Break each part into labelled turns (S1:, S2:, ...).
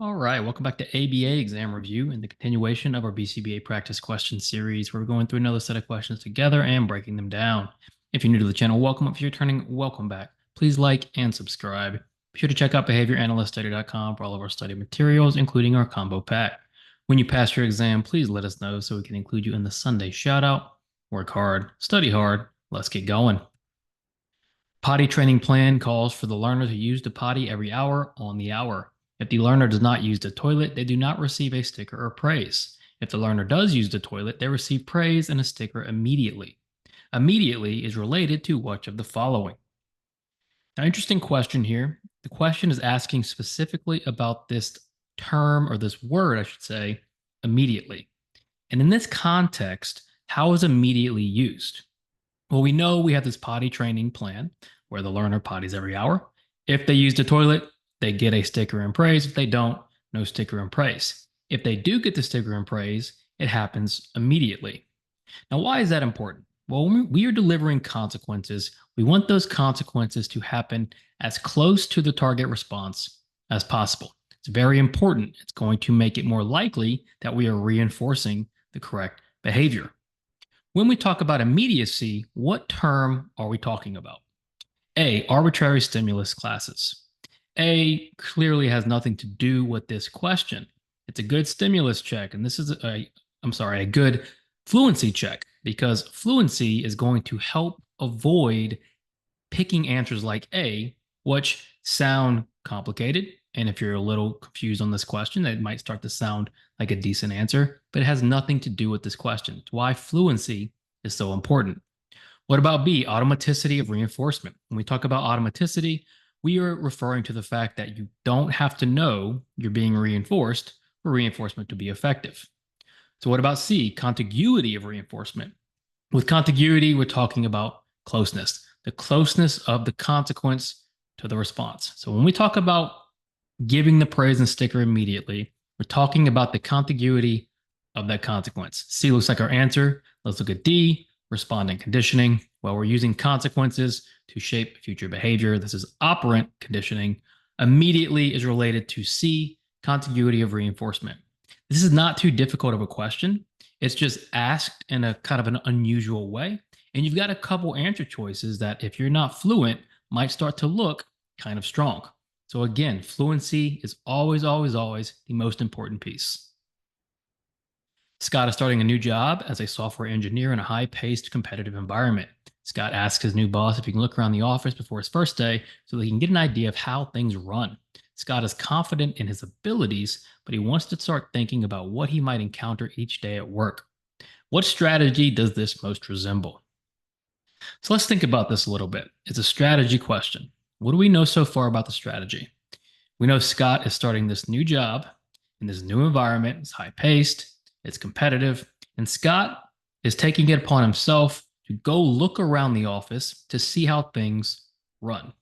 S1: All right, welcome back to ABA exam review and the continuation of our BCBA practice question series, where we're going through another set of questions together and breaking them down. If you're new to the channel, welcome. If you're returning, welcome back. Please like and subscribe. Be sure to check out behavioranalyststudy.com for all of our study materials, including our combo pack. When you pass your exam, please let us know so we can include you in the Sunday shout out. Work hard, study hard. Let's get going. Potty training plan calls for the learner to use the potty every hour on the hour. If the learner does not use the toilet, they do not receive a sticker or praise. If the learner does use the toilet, they receive praise and a sticker immediately. Immediately is related to which of the following? Now, interesting question here. The question is asking specifically about this term or this word, I should say, immediately. And in this context, how is immediately used? Well, we know we have this potty training plan where the learner potties every hour. If they use the toilet, they get a sticker and praise. If they don't, no sticker and praise. If they do get the sticker and praise, it happens immediately. Now, why is that important? Well, when we are delivering consequences, we want those consequences to happen as close to the target response as possible. It's very important. It's going to make it more likely that we are reinforcing the correct behavior. When we talk about immediacy, what term are we talking about? A, arbitrary stimulus classes. A clearly has nothing to do with this question. It's a good stimulus check, and this is a good fluency check, because fluency is going to help avoid picking answers like A, which sound complicated. And if you're a little confused on this question, it might start to sound like a decent answer, but it has nothing to do with this question. It's why fluency is so important. What about B, automaticity of reinforcement? When we talk about automaticity, we are referring to the fact that you don't have to know you're being reinforced for reinforcement to be effective. So what about C, contiguity of reinforcement? With contiguity, we're talking about closeness, the closeness of the consequence to the response. So when we talk about giving the praise and sticker immediately, we're talking about the contiguity of that consequence. C looks like our answer. Let's look at D, respondent conditioning. Well, we're using consequences to shape future behavior. This is operant conditioning. Immediately is related to C, contiguity of reinforcement. This is not too difficult of a question. It's just asked in a kind of an unusual way. And you've got a couple answer choices that, if you're not fluent, might start to look kind of strong. So again, fluency is always, always, always the most important piece. Scott is starting a new job as a software engineer in a high-paced, competitive environment. Scott asks his new boss if he can look around the office before his first day so that he can get an idea of how things run. Scott is confident in his abilities, but he wants to start thinking about what he might encounter each day at work. What strategy does this most resemble? So let's think about this a little bit. It's a strategy question. What do we know so far about the strategy? We know Scott is starting this new job in this new environment. It's high paced, it's competitive, and Scott is taking it upon himself to go look around the office to see how things run.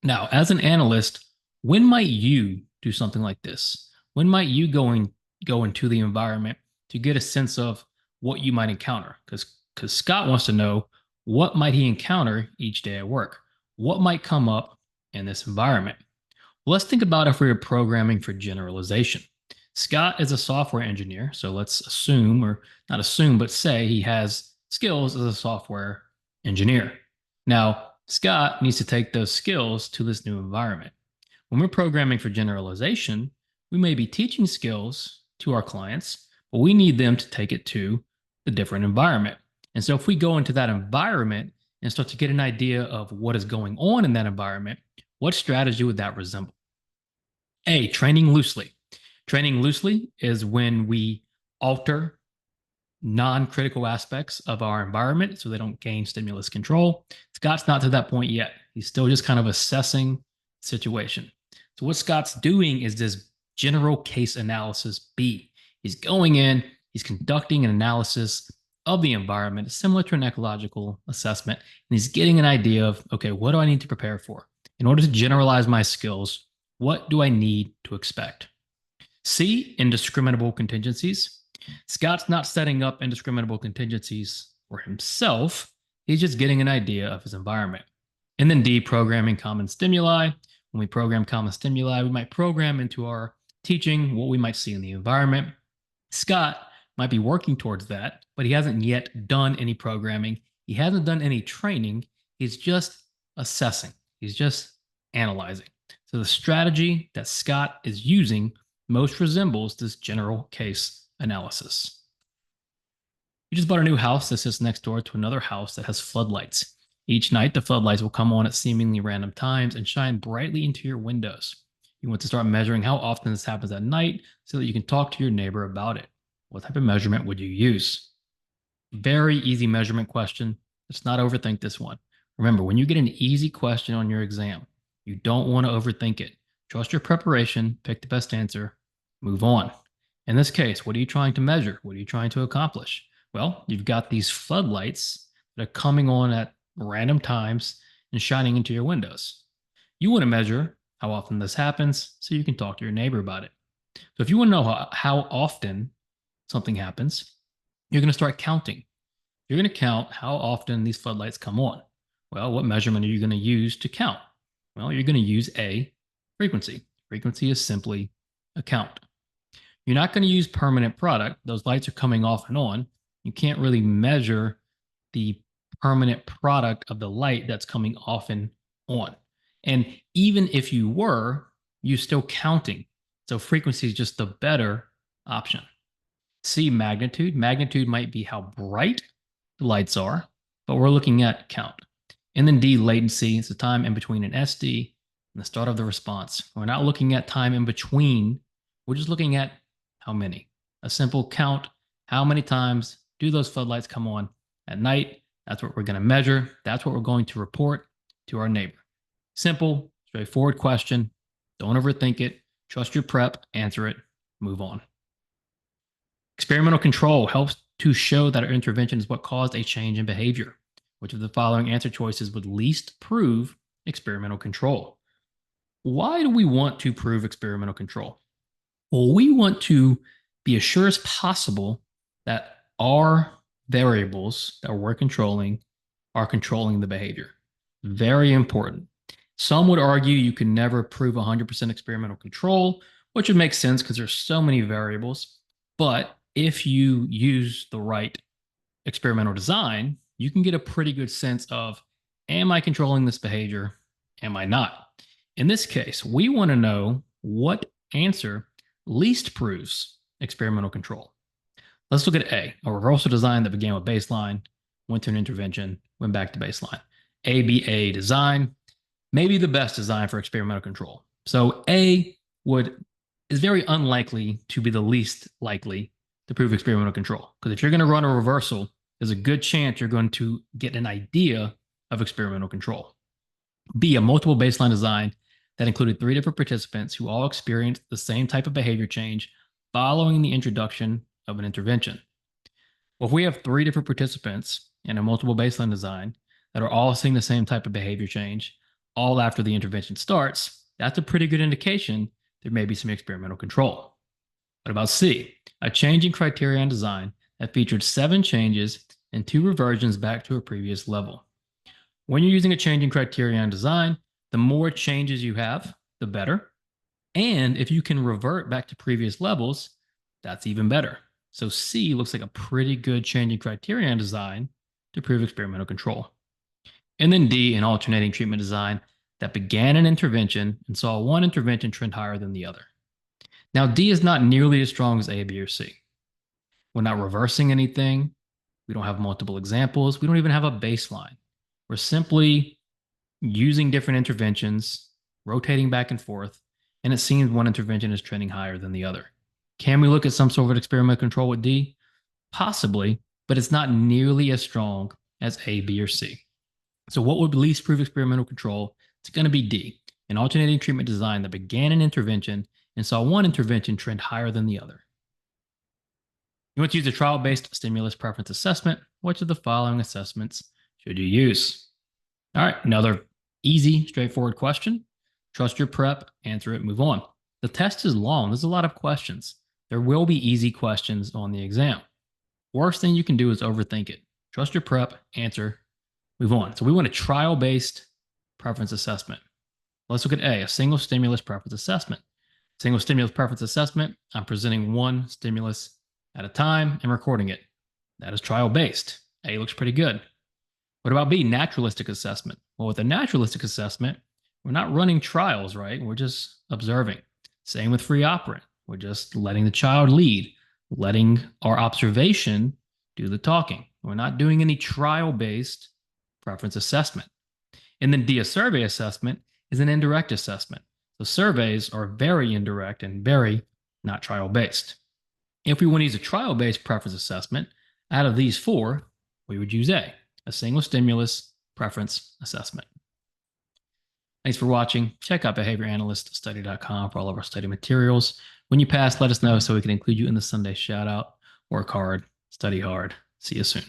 S1: Now, as an analyst, when might you do something like this? When might you go into the environment to get a sense of what you might encounter? Because Scott wants to know, what might he encounter each day at work? What might come up in this environment? Well, let's think about if we were programming for generalization. Scott is a software engineer, so let's assume, or not assume, but say he has skills as a software engineer. Now, Scott needs to take those skills to this new environment. When we're programming for generalization, we may be teaching skills to our clients, but we need them to take it to the different environment. And so if we go into that environment and start to get an idea of what is going on in that environment, what strategy would that resemble? A, training loosely. Training loosely is when we alter non-critical aspects of our environment so they don't gain stimulus control. Scott's not to that point yet. He's still just kind of assessing the situation. So what Scott's doing is this general case analysis B. He's going in, he's conducting an analysis of the environment, similar to an ecological assessment, and he's getting an idea of, okay, what do I need to prepare for? In order to generalize my skills, what do I need to expect? C, indiscriminable contingencies. Scott's not setting up indiscriminable contingencies for himself. He's just getting an idea of his environment. And then D, programming common stimuli. When we program common stimuli, we might program into our teaching, what we might see in the environment. Scott might be working towards that, but he hasn't yet done any programming. He hasn't done any training. He's just assessing. He's just analyzing. So the strategy that Scott is using most resembles this general case analysis. You just bought a new house that sits next door to another house that has floodlights. Each night, the floodlights will come on at seemingly random times and shine brightly into your windows. You want to start measuring how often this happens at night so that you can talk to your neighbor about it. What type of measurement would you use? Very easy measurement question. Let's not overthink this one. Remember, when you get an easy question on your exam, you don't want to overthink it. Trust your preparation, pick the best answer, move on. In this case, what are you trying to measure? What are you trying to accomplish? Well, you've got these floodlights that are coming on at random times and shining into your windows. You want to measure how often this happens so you can talk to your neighbor about it. So if you want to know how often something happens, you're going to start counting. You're going to count how often these floodlights come on. Well, what measurement are you going to use to count? Well, you're going to use a frequency. Frequency is simply a count. You're not going to use permanent product. Those lights are coming off and on. You can't really measure the permanent product of the light that's coming off and on. And even if you were, you're still counting. So frequency is just the better option. C, magnitude. Magnitude might be how bright the lights are, but we're looking at count. And then D, latency. It's the time in between an SD and the start of the response. We're not looking at time in between. We're just looking at how many. A simple count. How many times do those floodlights come on at night? That's what we're going to measure. That's what we're going to report to our neighbor. Simple, straightforward question. Don't overthink it. Trust your prep. Answer it. Move on. Experimental control helps to show that our intervention is what caused a change in behavior. Which of the following answer choices would least prove experimental control? Why do we want to prove experimental control? Well, we want to be as sure as possible that our variables that we're controlling are controlling the behavior. Very important. Some would argue you can never prove 100% experimental control, which would make sense because there's so many variables. But if you use the right experimental design, you can get a pretty good sense of, am I controlling this behavior? Am I not? In this case, we want to know what answer least proves experimental control. Let's look at A, a reversal design that began with baseline, went to an intervention, went back to baseline. ABA design, maybe the best design for experimental control. So A is very unlikely to be the least likely to prove experimental control. Because if you're going to run a reversal, there's a good chance you're going to get an idea of experimental control. B, a multiple baseline design that included 3 different participants who all experienced the same type of behavior change following the introduction of an intervention. Well, if we have 3 different participants in a multiple baseline design that are all seeing the same type of behavior change all after the intervention starts, that's a pretty good indication there may be some experimental control. What about C, a change in criteria and design that featured 7 changes and 2 reversions back to a previous level? When you're using a change in criteria and design, the more changes you have, the better. And if you can revert back to previous levels, that's even better. So C looks like a pretty good change in criteria and design to prove experimental control. And then D, an alternating treatment design that began an intervention and saw one intervention trend higher than the other. Now, D is not nearly as strong as A, B, or C. We're not reversing anything. We don't have multiple examples. We don't even have a baseline. We're simply using different interventions, rotating back and forth, and it seems one intervention is trending higher than the other. Can we look at some sort of experimental control with D? Possibly, but it's not nearly as strong as A, B, or C. So what would least prove experimental control? It's going to be D, an alternating treatment design that began an intervention and saw one intervention trend higher than the other. You want to use a trial-based stimulus preference assessment. Which of the following assessments should you use? All right, another easy, straightforward question. Trust your prep, answer it, move on. The test is long. There's a lot of questions. There will be easy questions on the exam. Worst thing you can do is overthink it. Trust your prep, answer, move on. So we want a trial-based preference assessment. Let's look at A, a single stimulus preference assessment. Single stimulus preference assessment, I'm presenting one stimulus at a time and recording it. That is trial-based. A looks pretty good. What about B, naturalistic assessment? Well, with a naturalistic assessment, we're not running trials, right? We're just observing. Same with free operant. We're just letting the child lead, letting our observation do the talking. We're not doing any trial-based preference assessment. And then D, a survey assessment, is an indirect assessment. So surveys are very indirect and very not trial-based. If we want to use a trial-based preference assessment, out of these four, we would use A, a single stimulus preference assessment. Thanks for watching. Check out behavioranalyststudy.com for all of our study materials. When you pass, let us know so we can include you in the Sunday shout out. Work hard, study hard. See you soon.